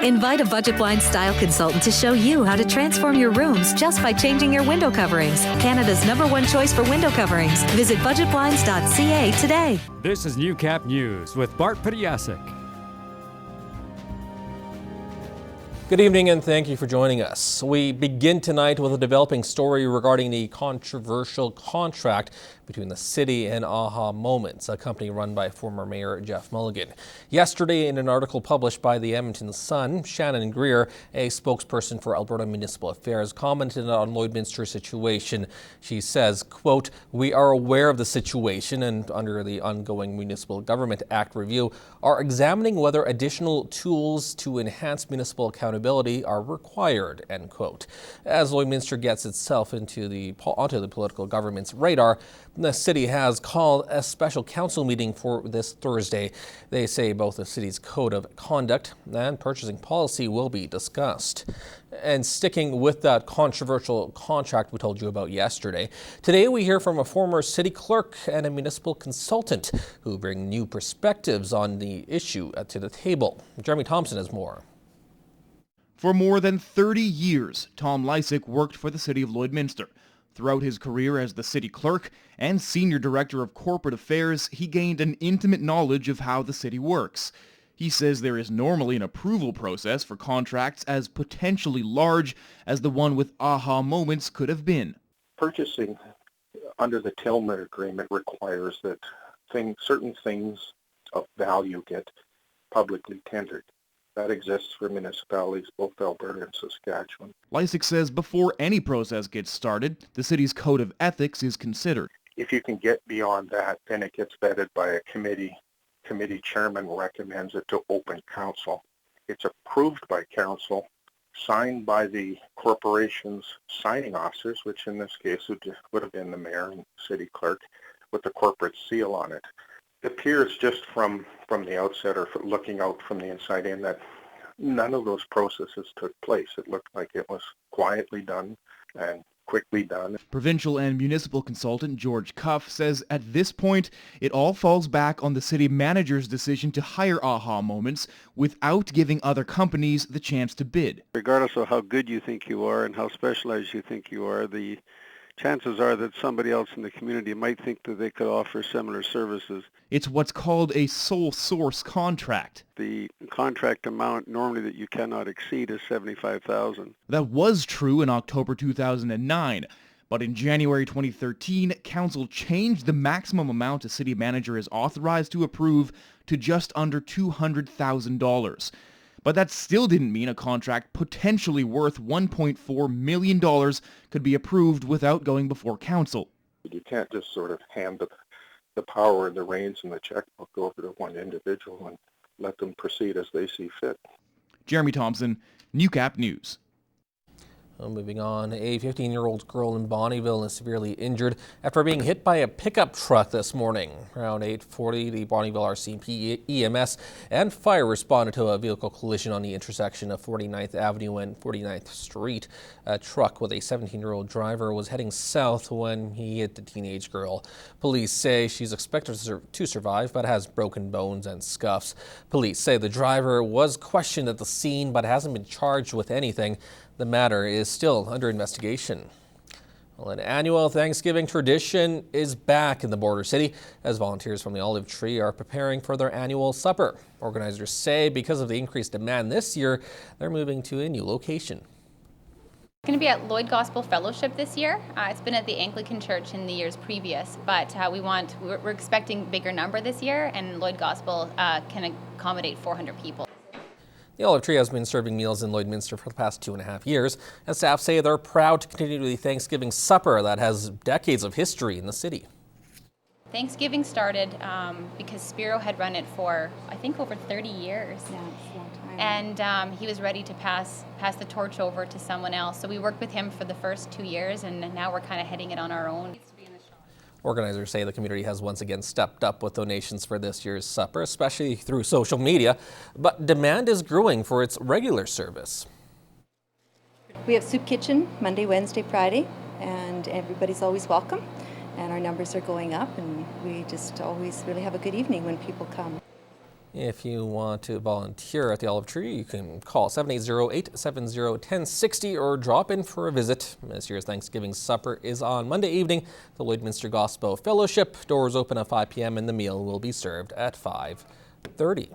Invite a Budget Blinds style consultant to show you how to transform your rooms just by changing your window coverings. Canada's #1 choice for window coverings. Visit budgetblinds.ca today. This is Newcap News with Bart Pediasic. Good evening and thank you for joining us. We begin tonight with a developing story regarding the controversial contract between the city and Aha Moments, a company run by former Mayor Jeff Mulligan. Yesterday, in an article published by the Edmonton Sun, Shannon Greer, a spokesperson for Alberta Municipal Affairs, commented on Lloydminster's situation. She says, quote, "We are aware of the situation and under the ongoing Municipal Government Act review are examining whether additional tools to enhance municipal accountability are required," end quote. As Lloydminster gets itself onto the political government's radar, the city has called a special council meeting for this Thursday. They say both the city's code of conduct and purchasing policy will be discussed. And sticking with that controversial contract we told you about yesterday, today we hear from a former city clerk and a municipal consultant who bring new perspectives on the issue to the table. Jeremy Thompson has more. For more than 30 years, Tom Lysick worked for the city of Lloydminster. Throughout his career as the city clerk and senior director of corporate affairs, he gained an intimate knowledge of how the city works. He says there is normally an approval process for contracts as potentially large as the one with Aha Moments could have been. Purchasing under the Tillman agreement requires that certain things of value get publicly tendered. That exists for municipalities, both Alberta and Saskatchewan. Lysick says before any process gets started, the city's code of ethics is considered. If you can get beyond that, then it gets vetted by a committee. Committee chairman recommends it to open council. It's approved by council, signed by the corporation's signing officers, which in this case would have been the mayor and city clerk, with the corporate seal on it. It appears just from the outset or looking out from the inside in that none of those processes took place. It looked like it was quietly done and quickly done. Provincial and municipal consultant George Cuff says at this point, it all falls back on the city manager's decision to hire Aha Moments without giving other companies the chance to bid. Regardless of how good you think you are and how specialized you think you are, the chances are that somebody else in the community might think that they could offer similar services. It's what's called a sole source contract. The contract amount normally that you cannot exceed is $75,000. That was true in October 2009, but in January 2013, council changed the maximum amount a city manager is authorized to approve to just under $200,000. But that still didn't mean a contract potentially worth $1.4 million could be approved without going before council. You can't just sort of hand the power and the reins and the checkbook over to one individual and let them proceed as they see fit. Jeremy Thompson, Newcap News. Well, moving on, a 15-year-old girl in Bonnyville is severely injured after being hit by a pickup truck this morning. Around 8:40, the Bonnyville RCMP, EMS, and fire responded to a vehicle collision on the intersection of 49th Avenue and 49th Street. A truck with a 17-year-old driver was heading south when he hit the teenage girl. Police say she's expected to survive, but has broken bones and scuffs. Police say the driver was questioned at the scene, but hasn't been charged with anything. The matter is still under investigation. Well, an annual Thanksgiving tradition is back in the border city as volunteers from the Olive Tree are preparing for their annual supper. Organizers say because of the increased demand this year, they're moving to a new location. It's going to be at Lloyd Gospel Fellowship this year. It's been at the Anglican Church in the years previous, but we're expecting a bigger number this year, and Lloyd Gospel can accommodate 400 people. The Olive Tree has been serving meals in Lloydminster for the past 2.5 years, and staff say they're proud to continue the Thanksgiving supper that has decades of history in the city. Thanksgiving started because Spiro had run it for, I think, over 30 years. Yeah, it's a long time. And he was ready to pass the torch over to someone else. So we worked with him for the first 2 years, and now we're kind of heading it on our own. Organizers say the community has once again stepped up with donations for this year's supper, especially through social media, but demand is growing for its regular service. We have soup kitchen Monday, Wednesday, Friday, and everybody's always welcome. And our numbers are going up, and we just always really have a good evening when people come. If you want to volunteer at the Olive Tree, you can call 780-870-1060 or drop in for a visit. This year's Thanksgiving supper is on Monday evening. The Lloydminster Gospel Fellowship. Doors open at 5 p.m. and the meal will be served at 5:30.